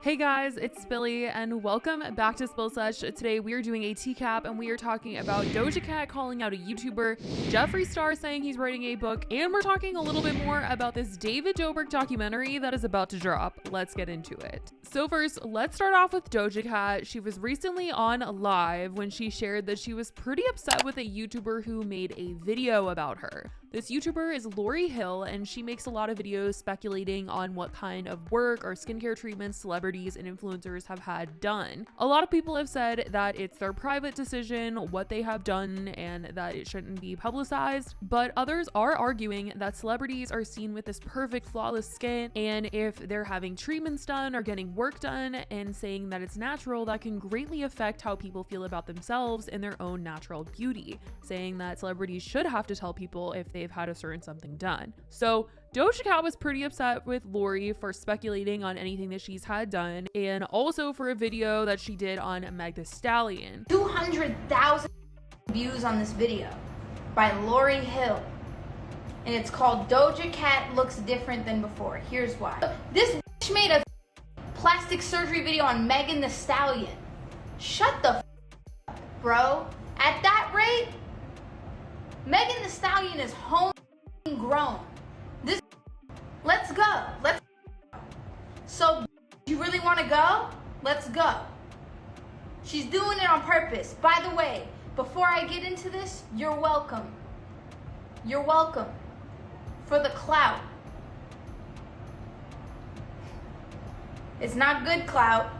Hey guys, it's Billy and welcome back to Spill Sesh. Today we are doing a TCAP and we are talking about Doja Cat calling out a YouTuber, Jeffree Star saying he's writing a book, and we're talking a little bit more about this David Dobrik documentary that is about to drop. Let's get into it. So first, let's start off with Doja Cat. She was recently on live when she shared that she was pretty upset with a YouTuber who made a video about her. This YouTuber is Lori Hill, and she makes a lot of videos speculating on what kind of work or skincare treatments celebrities and influencers have had done. A lot of people have said that it's their private decision, what they have done, and that it shouldn't be publicized, but others are arguing that celebrities are seen with this perfect, flawless skin, and if they're having treatments done or getting work done and saying that it's natural, that can greatly affect how people feel about themselves and their own natural beauty, saying that celebrities should have to tell people if they've had a certain something done. So Doja Cat was pretty upset with Lori for speculating on anything that she's had done, and also for a video that she did on Meg Thee Stallion. 200,000 views on this video by Lori Hill, and it's called Doja Cat Looks Different Than Before. Here's why. This bitch made a plastic surgery video on Megan Thee Stallion. Shut the up, bro. At that rate, Megan Thee Stallion is homegrown. Let's go. So, you really want to go? Let's go. She's doing it on purpose. By the way, before I get into this, you're welcome. You're welcome for the clout. It's not good clout.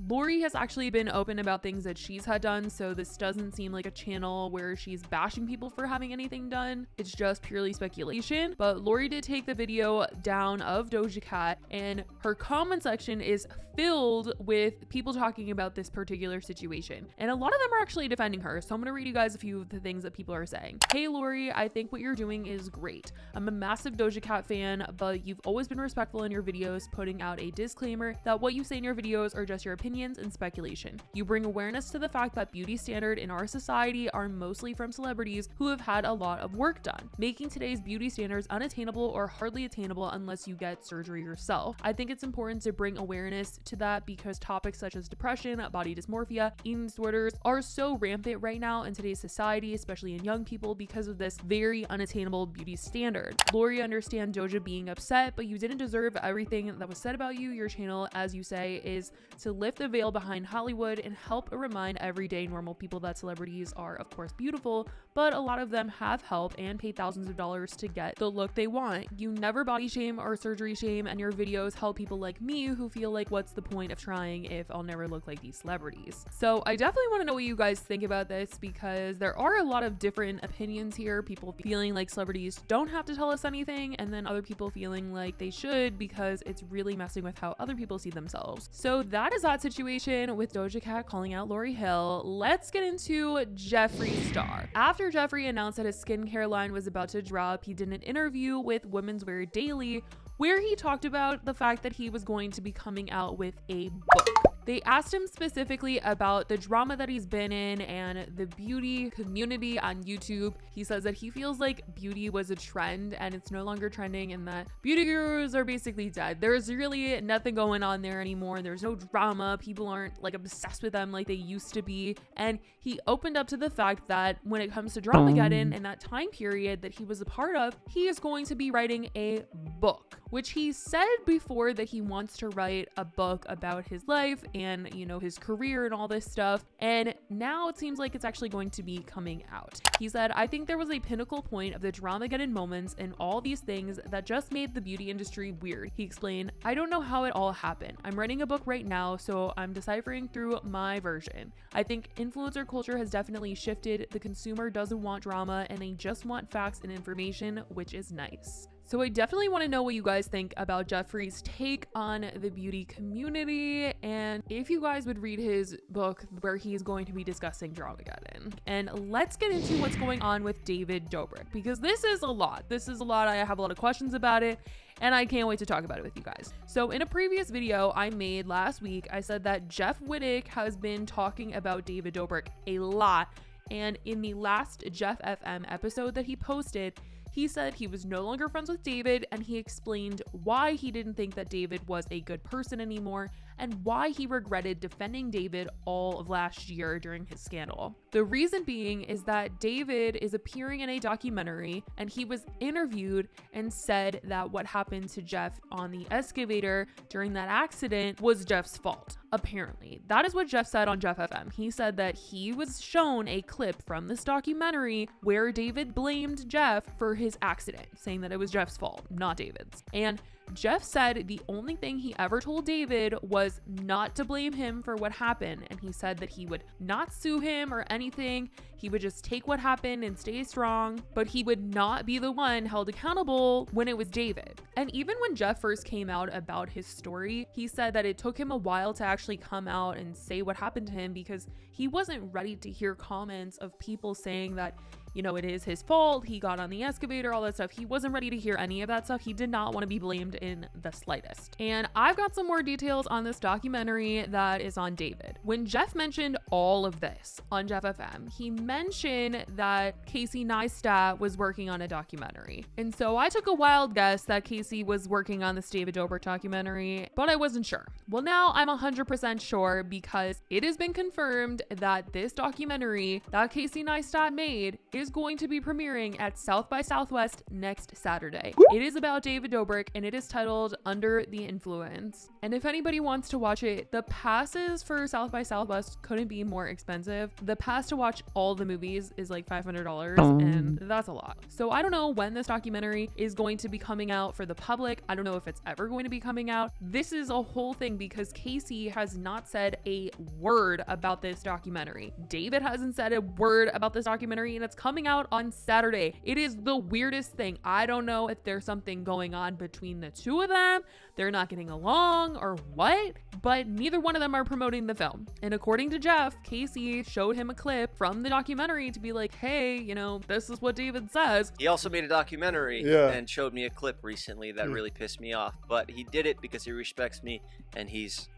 Lori has actually been open about things that she's had done, so this doesn't seem like a channel where she's bashing people for having anything done. It's just purely speculation. But Lori did take the video down of Doja Cat, and her comment section is filled with people talking about this particular situation. And a lot of them are actually defending her. So I'm gonna read you guys a few of the things that people are saying. Hey Lori, I think what you're doing is great. I'm a massive Doja Cat fan, but you've always been respectful in your videos, putting out a disclaimer that what you say in your videos are just your opinions and speculation. You bring awareness to the fact that beauty standards in our society are mostly from celebrities who have had a lot of work done, making today's beauty standards unattainable or hardly attainable unless you get surgery yourself. I think it's important to bring awareness to that because topics such as depression, body dysmorphia, eating disorders are so rampant right now in today's society, especially in young people, because of this very unattainable beauty standard. Lori, understand Doja being upset, but you didn't deserve everything that was said about you. Your channel, as you say, is to lift the veil behind Hollywood and help remind everyday normal people that celebrities are of course beautiful, but a lot of them have help and pay thousands of dollars to get the look they want. You never body shame or surgery shame, and your videos help people like me who feel like what's the point of trying if I'll never look like these celebrities. So I definitely want to know what you guys think about this, because there are a lot of different opinions here. People feeling like celebrities don't have to tell us anything, and then other people feeling like they should because it's really messing with how other people see themselves. So that is that situation with Doja Cat calling out Lori Hill. Let's get into Jeffree Star. After Jeffree announced that his skincare line was about to drop, he did an interview with Women's Wear Daily where he talked about the fact that he was going to be coming out with a book. They asked him specifically about the drama that he's been in and the beauty community on YouTube. He says that he feels like beauty was a trend and it's no longer trending, and that beauty gurus are basically dead. There's really nothing going on there anymore. There's no drama. People aren't like obsessed with them like they used to be. And he opened up to the fact that when it comes to Dramageddon and that time period that he was a part of, he is going to be writing a book, which he said before that he wants to write a book about his life and, you know, his career and all this stuff. And now it seems like it's actually going to be coming out. He said, I think there was a pinnacle point of the Dramageddon moments and all these things that just made the beauty industry weird. He explained, I don't know how it all happened. I'm writing a book right now, so I'm deciphering through my version. I think influencer culture has definitely shifted. The consumer doesn't want drama and they just want facts and information, which is nice. So I definitely want to know what you guys think about Jeffree's take on the beauty community, and if you guys would read his book where he's going to be discussing Dramageddon. And let's get into what's going on with David Dobrik, because this is a lot. I have a lot of questions about it, and I can't wait to talk about it with you guys. So in a previous video I made last week, I said that Jeff Wittick has been talking about David Dobrik a lot, and in the last Jeff FM episode that he posted, he said he was no longer friends with David, and he explained why he didn't think that David was a good person anymore, and why he regretted defending David all of last year during his scandal. The reason being is that David is appearing in a documentary, and he was interviewed and said that what happened to Jeff on the excavator during that accident was Jeff's fault. Apparently, that is what Jeff said on Jeff FM. He said that he was shown a clip from this documentary where David blamed Jeff for his accident, saying that it was Jeff's fault, not David's. And Jeff said the only thing he ever told David was not to blame him for what happened, and he said that he would not sue him or anything. He would just take what happened and stay strong, but he would not be the one held accountable when it was David. And even when Jeff first came out about his story, he said that it took him a while to actually come out and say what happened to him because he wasn't ready to hear comments of people saying that, you know, it is his fault, he got on the excavator, all that stuff. He wasn't ready to hear any of that stuff. He did not want to be blamed in the slightest. And I've got some more details on this documentary that is on David. When Jeff mentioned all of this on Jeff FM, he mentioned that Casey Neistat was working on a documentary. And so I took a wild guess that Casey was working on this David Dobrik documentary, but I wasn't sure. Well, now I'm 100% sure because it has been confirmed that this documentary that Casey Neistat made is going to be premiering at South by Southwest next Saturday. It is about David Dobrik and it is titled Under the Influence. And if anybody wants to watch it, the passes for South by Southwest couldn't be more expensive. The pass to watch all the movies is like $500 and that's a lot. So I don't know when this documentary is going to be coming out for the public. I don't know if it's ever going to be coming out. This is a whole thing because Casey has not said a word about this documentary. David hasn't said a word about this documentary and it's coming out on Saturday. It is the weirdest thing. I don't know if there's something going on between the two of them. They're not getting along or what, but neither one of them are promoting the film. And according to Jeff, Casey showed him a clip from the documentary to be like, hey, you know, this is what David says. He also made a documentary and showed me a clip recently that really pissed me off, but he did it because he respects me and he's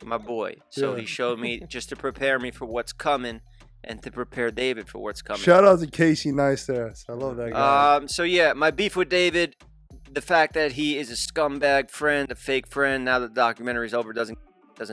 my boy. So he showed me just to prepare me for what's coming and to prepare David for what's coming. Shout out to Casey Neistat. I love that guy. So yeah, my beef with David, the fact that he is a scumbag friend, a fake friend, now that the documentary's over, doesn't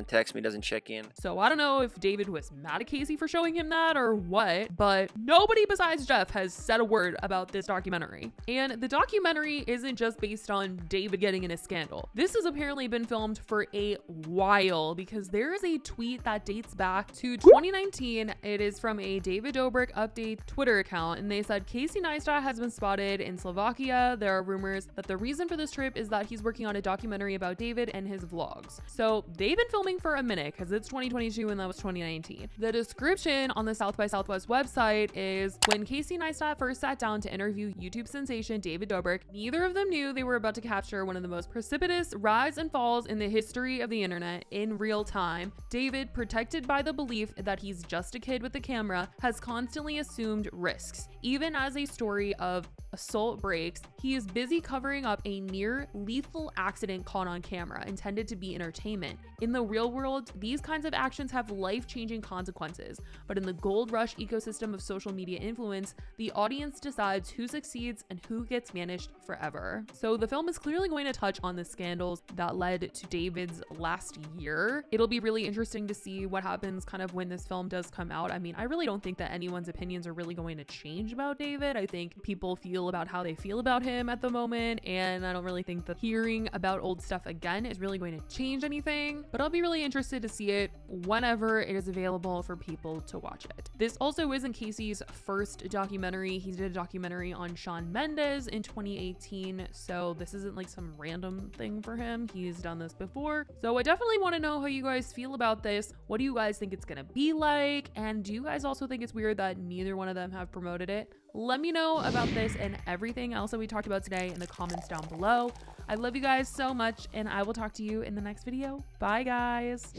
text me, doesn't check in. So I don't know if David was mad at Casey for showing him that or what, but nobody besides Jeff has said a word about this documentary. And the documentary isn't just based on David getting in a scandal. This has apparently been filmed for a while because there is a tweet that dates back to 2019. It is from a David Dobrik update Twitter account, and they said Casey Neistat has been spotted in Slovakia. There are rumors that the reason for this trip is that he's working on a documentary about David and his vlogs. So they've been filming for a minute because it's 2022 and that was 2019. The description on the South by Southwest website is when Casey Neistat first sat down to interview YouTube sensation David Dobrik, neither of them knew they were about to capture one of the most precipitous rise and falls in the history of the internet in real time. David, protected by the belief that he's just a kid with a camera, has constantly assumed risks. Even as a story of assault breaks, he is busy covering up a near lethal accident caught on camera intended to be entertainment. In the real world, these kinds of actions have life-changing consequences, but in the gold rush ecosystem of social media influence, the audience decides who succeeds and who gets vanished forever. So the film is clearly going to touch on the scandals that led to David's last year. It'll be really interesting to see what happens kind of when this film does come out. I mean, I really don't think that anyone's opinions are really going to change about David. I think people feel about how they feel about him at the moment, and I don't really think that hearing about old stuff again is really going to change anything, but I'll be really interested to see it whenever it is available for people to watch it. This also isn't Casey's first documentary. He did a documentary on Shawn Mendes in 2018, so this isn't like some random thing for him. He's done this before. So I definitely want to know how you guys feel about this. What do you guys think it's gonna be like? And do you guys also think it's weird that neither one of them have promoted it? Let me know about this and everything else that we talked about today in the comments down below. I love you guys so much, and I will talk to you in the next video. Bye, guys.